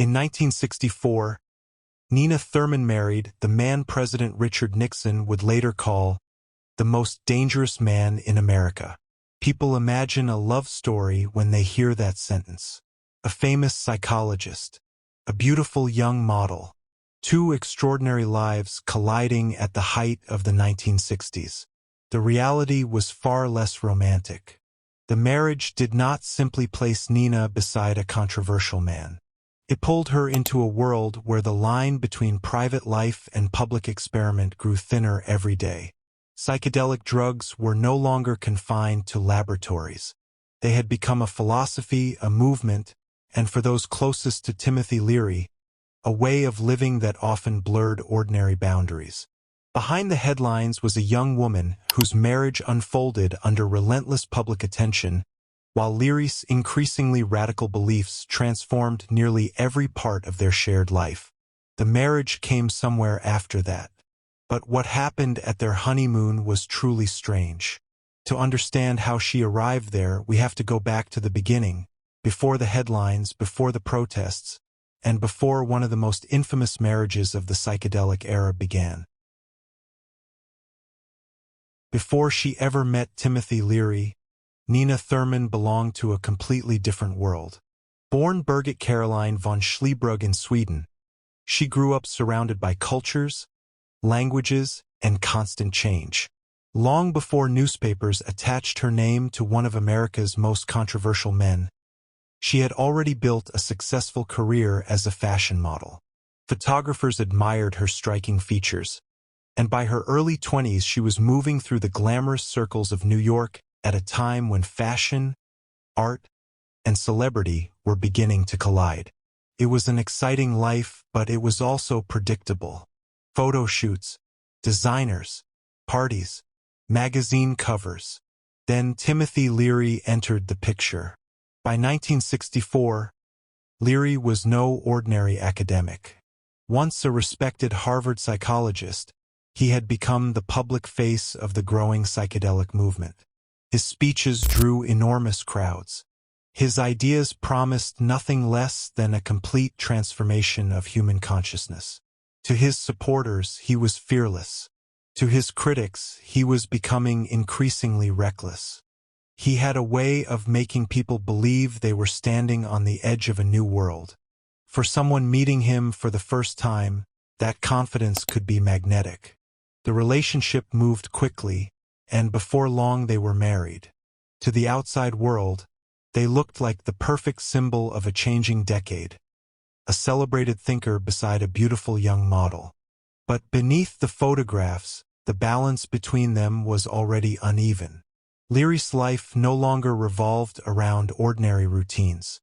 In 1964, Nena Thurman married the man President Richard Nixon would later call the most dangerous man in America. People imagine a love story when they hear that sentence. A famous psychologist, a beautiful young model, two extraordinary lives colliding at the height of the 1960s. The reality was far less romantic. The marriage did not simply place Nena beside a controversial man. It pulled her into a world where the line between private life and public experiment grew thinner every day. Psychedelic drugs were no longer confined to laboratories. They had become a philosophy, a movement, and for those closest to Timothy Leary, a way of living that often blurred ordinary boundaries. Behind the headlines was a young woman whose marriage unfolded under relentless public attention, while Leary's increasingly radical beliefs transformed nearly every part of their shared life. The marriage came somewhere after that. But what happened at their honeymoon was truly strange. To understand how she arrived there, we have to go back to the beginning, before the headlines, before the protests, and before one of the most infamous marriages of the psychedelic era began. Before she ever met Timothy Leary, Nena Thurman belonged to a completely different world. Born Birgit Caroline von Schlebrügge in Sweden, she grew up surrounded by cultures, languages, and constant change. Long before newspapers attached her name to one of America's most controversial men, she had already built a successful career as a fashion model. Photographers admired her striking features, and by her early 20s she was moving through the glamorous circles of New York at a time when fashion, art, and celebrity were beginning to collide. It was an exciting life, but it was also predictable. Photo shoots, designers, parties, magazine covers. Then Timothy Leary entered the picture. By 1964, Leary was no ordinary academic. Once a respected Harvard psychologist, he had become the public face of the growing psychedelic movement. His speeches drew enormous crowds. His ideas promised nothing less than a complete transformation of human consciousness. To his supporters, he was fearless. To his critics, he was becoming increasingly reckless. He had a way of making people believe they were standing on the edge of a new world. For someone meeting him for the first time, that confidence could be magnetic. The relationship moved quickly, and before long they were married. To the outside world, they looked like the perfect symbol of a changing decade. A celebrated thinker beside a beautiful young model. But beneath the photographs, the balance between them was already uneven. Leary's life no longer revolved around ordinary routines.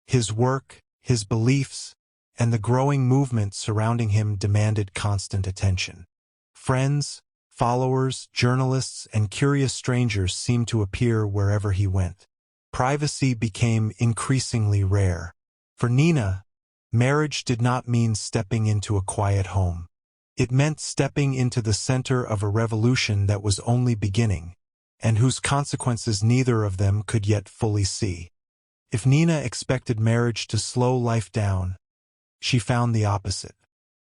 His work, his beliefs, and the growing movement surrounding him demanded constant attention. Friends, followers, journalists, and curious strangers seemed to appear wherever he went. Privacy became increasingly rare. For Nena, marriage did not mean stepping into a quiet home. It meant stepping into the center of a revolution that was only beginning, and whose consequences neither of them could yet fully see. If Nena expected marriage to slow life down, she found the opposite.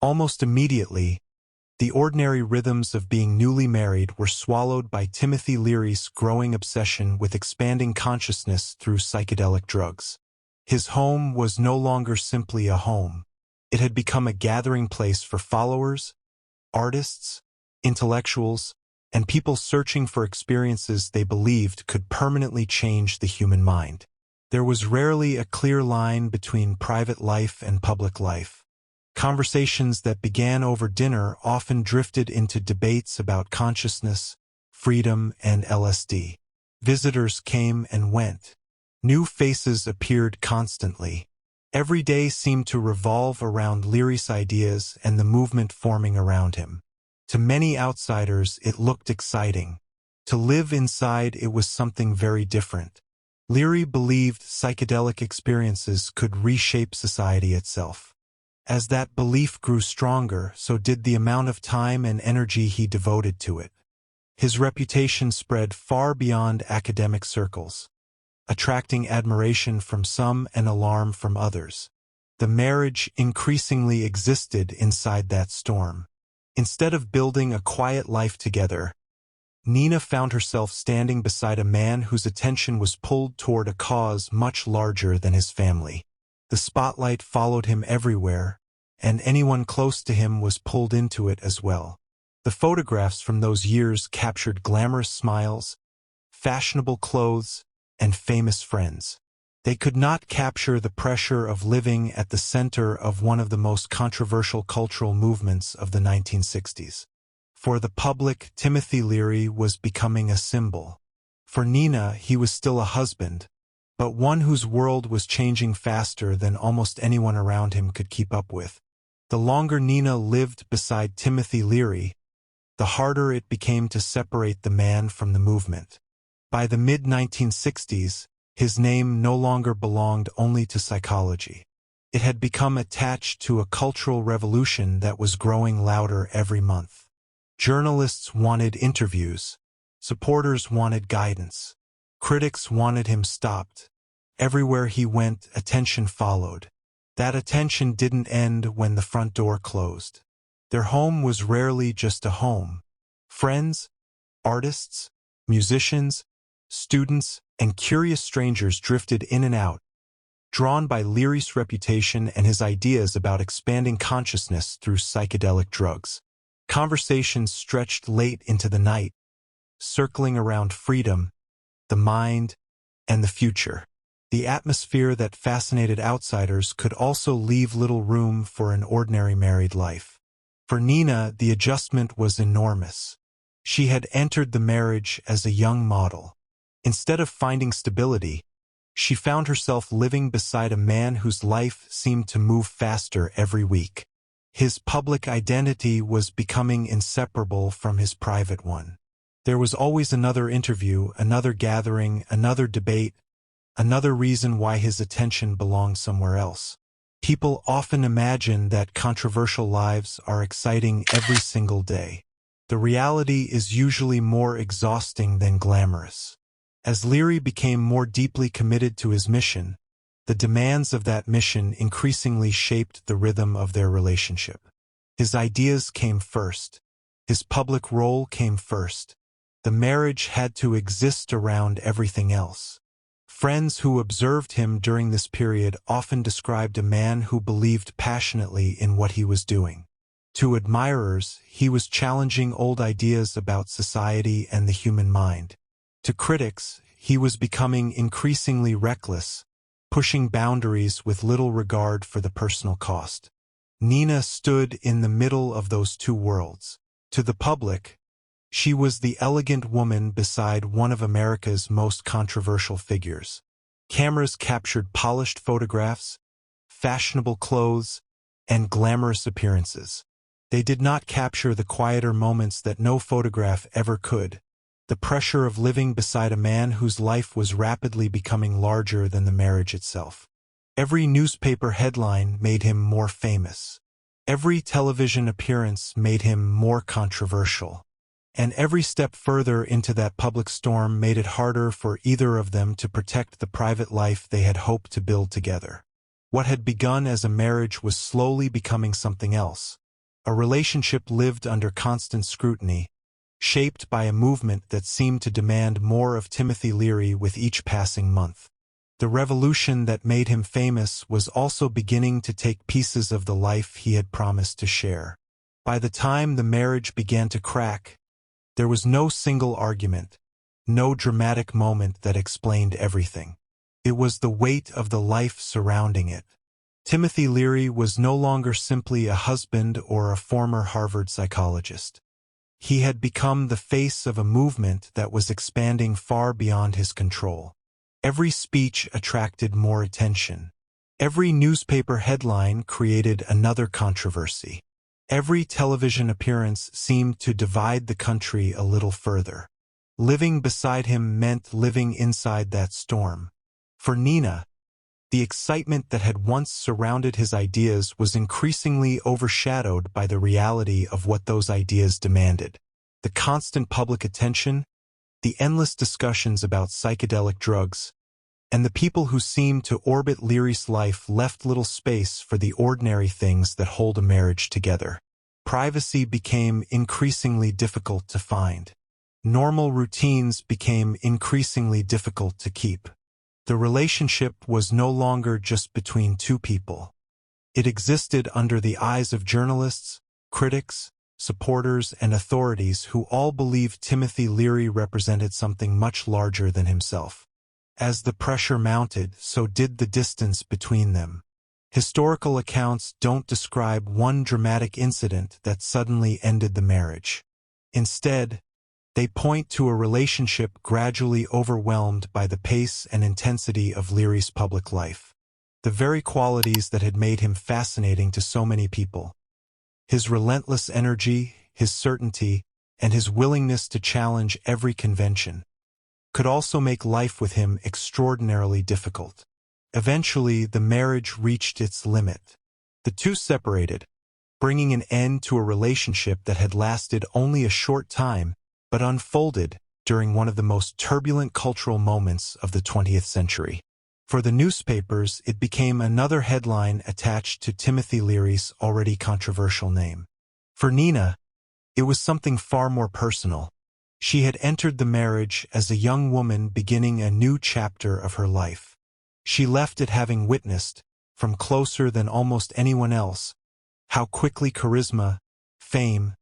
Almost immediately, the ordinary rhythms of being newly married were swallowed by Timothy Leary's growing obsession with expanding consciousness through psychedelic drugs. His home was no longer simply a home. It had become a gathering place for followers, artists, intellectuals, and people searching for experiences they believed could permanently change the human mind. There was rarely a clear line between private life and public life. Conversations that began over dinner often drifted into debates about consciousness, freedom, and LSD. Visitors came and went. New faces appeared constantly. Every day seemed to revolve around Leary's ideas and the movement forming around him. To many outsiders, it looked exciting. To live inside, it was something very different. Leary believed psychedelic experiences could reshape society itself. As that belief grew stronger, so did the amount of time and energy he devoted to it. His reputation spread far beyond academic circles, attracting admiration from some and alarm from others. The marriage increasingly existed inside that storm. Instead of building a quiet life together, Nena found herself standing beside a man whose attention was pulled toward a cause much larger than his family. The spotlight followed him everywhere, and anyone close to him was pulled into it as well. The photographs from those years captured glamorous smiles, fashionable clothes, and famous friends. They could not capture the pressure of living at the center of one of the most controversial cultural movements of the 1960s. For the public, Timothy Leary was becoming a symbol. For Nena, he was still a husband, but one whose world was changing faster than almost anyone around him could keep up with. The longer Nena lived beside Timothy Leary, the harder it became to separate the man from the movement. By the mid-1960s, his name no longer belonged only to psychology. It had become attached to a cultural revolution that was growing louder every month. Journalists wanted interviews. Supporters wanted guidance. Critics wanted him stopped. Everywhere he went, attention followed. That attention didn't end when the front door closed. Their home was rarely just a home. Friends, artists, musicians, students, and curious strangers drifted in and out, drawn by Leary's reputation and his ideas about expanding consciousness through psychedelic drugs. Conversations stretched late into the night, circling around freedom, the mind, and the future. The atmosphere that fascinated outsiders could also leave little room for an ordinary married life. For Nena, the adjustment was enormous. She had entered the marriage as a young model. Instead of finding stability, she found herself living beside a man whose life seemed to move faster every week. His public identity was becoming inseparable from his private one. There was always another interview, another gathering, another debate, another reason why his attention belonged somewhere else. People often imagine that controversial lives are exciting every single day. The reality is usually more exhausting than glamorous. As Leary became more deeply committed to his mission, the demands of that mission increasingly shaped the rhythm of their relationship. His ideas came first. His public role came first. The marriage had to exist around everything else. Friends who observed him during this period often described a man who believed passionately in what he was doing. To admirers, he was challenging old ideas about society and the human mind. To critics, he was becoming increasingly reckless, pushing boundaries with little regard for the personal cost. Nena stood in the middle of those two worlds. To the public, she was the elegant woman beside one of America's most controversial figures. Cameras captured polished photographs, fashionable clothes, and glamorous appearances. They did not capture the quieter moments that no photograph ever could. The pressure of living beside a man whose life was rapidly becoming larger than the marriage itself. Every newspaper headline made him more famous. Every television appearance made him more controversial. And every step further into that public storm made it harder for either of them to protect the private life they had hoped to build together. What had begun as a marriage was slowly becoming something else. A relationship lived under constant scrutiny, shaped by a movement that seemed to demand more of Timothy Leary with each passing month. The revolution that made him famous was also beginning to take pieces of the life he had promised to share. By the time the marriage began to crack, there was no single argument, no dramatic moment that explained everything. It was the weight of the life surrounding it. Timothy Leary was no longer simply a husband or a former Harvard psychologist. He had become the face of a movement that was expanding far beyond his control. Every speech attracted more attention. Every newspaper headline created another controversy. Every television appearance seemed to divide the country a little further. Living beside him meant living inside that storm. For Nena, the excitement that had once surrounded his ideas was increasingly overshadowed by the reality of what those ideas demanded. The constant public attention, the endless discussions about psychedelic drugs, and the people who seemed to orbit Leary's life left little space for the ordinary things that hold a marriage together. Privacy became increasingly difficult to find. Normal routines became increasingly difficult to keep. The relationship was no longer just between two people. It existed under the eyes of journalists, critics, supporters, and authorities who all believed Timothy Leary represented something much larger than himself. As the pressure mounted, so did the distance between them. Historical accounts don't describe one dramatic incident that suddenly ended the marriage. Instead, they point to a relationship gradually overwhelmed by the pace and intensity of Leary's public life. The very qualities that had made him fascinating to so many people. His relentless energy, his certainty, and his willingness to challenge every convention could also make life with him extraordinarily difficult. Eventually, the marriage reached its limit. The two separated, bringing an end to a relationship that had lasted only a short time, but unfolded during one of the most turbulent cultural moments of the 20th century. For the newspapers, it became another headline attached to Timothy Leary's already controversial name. For Nena, it was something far more personal. She had entered the marriage as a young woman beginning a new chapter of her life. She left it having witnessed, from closer than almost anyone else, how quickly charisma, fame,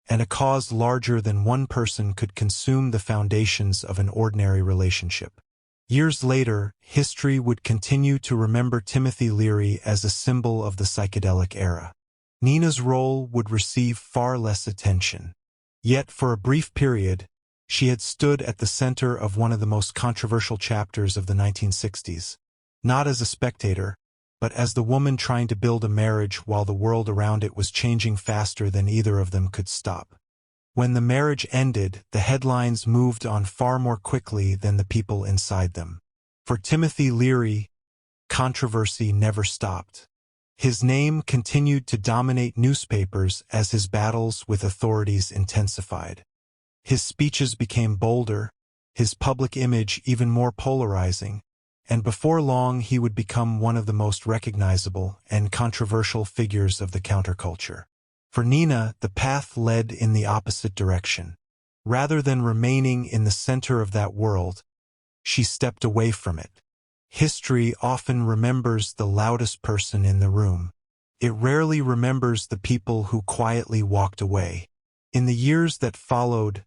and a cause larger than one person could consume the foundations of an ordinary relationship. Years later, history would continue to remember Timothy Leary as a symbol of the psychedelic era. Nena's role would receive far less attention. Yet for a brief period, she had stood at the center of one of the most controversial chapters of the 1960s. Not as a spectator, but as the woman trying to build a marriage while the world around it was changing faster than either of them could stop. When the marriage ended, the headlines moved on far more quickly than the people inside them. For Timothy Leary, controversy never stopped. His name continued to dominate newspapers as his battles with authorities intensified. His speeches became bolder, his public image even more polarizing, and before long he would become one of the most recognizable and controversial figures of the counterculture. For Nena, the path led in the opposite direction. Rather than remaining in the center of that world, she stepped away from it. History often remembers the loudest person in the room. It rarely remembers the people who quietly walked away. In the years that followed,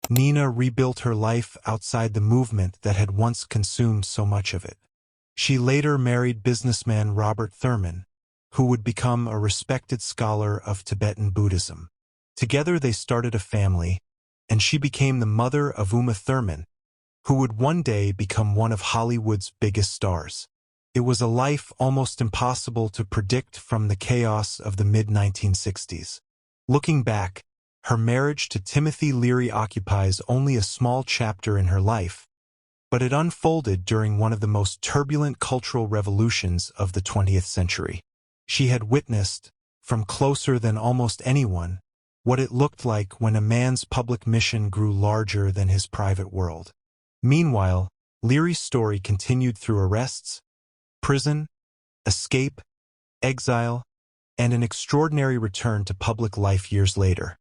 Nena rebuilt her life outside the movement that had once consumed so much of it. She later married businessman Robert Thurman, who would become a respected scholar of Tibetan Buddhism. Together they started a family, and she became the mother of Uma Thurman, who would one day become one of Hollywood's biggest stars. It was a life almost impossible to predict from the chaos of the mid-1960s. Looking back, her marriage to Timothy Leary occupies only a small chapter in her life, but it unfolded during one of the most turbulent cultural revolutions of the 20th century. She had witnessed, from closer than almost anyone, what it looked like when a man's public mission grew larger than his private world. Meanwhile, Leary's story continued through arrests, prison, escape, exile, and an extraordinary return to public life years later.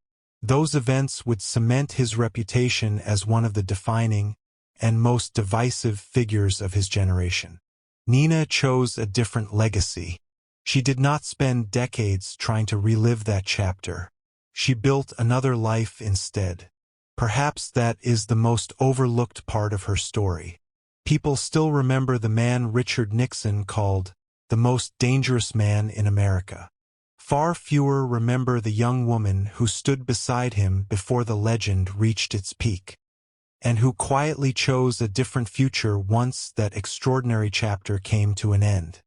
Those events would cement his reputation as one of the defining and most divisive figures of his generation. Nena chose a different legacy. She did not spend decades trying to relive that chapter. She built another life instead. Perhaps that is the most overlooked part of her story. People still remember the man Richard Nixon called the most dangerous man in America. Far fewer remember the young woman who stood beside him before the legend reached its peak, and who quietly chose a different future once that extraordinary chapter came to an end.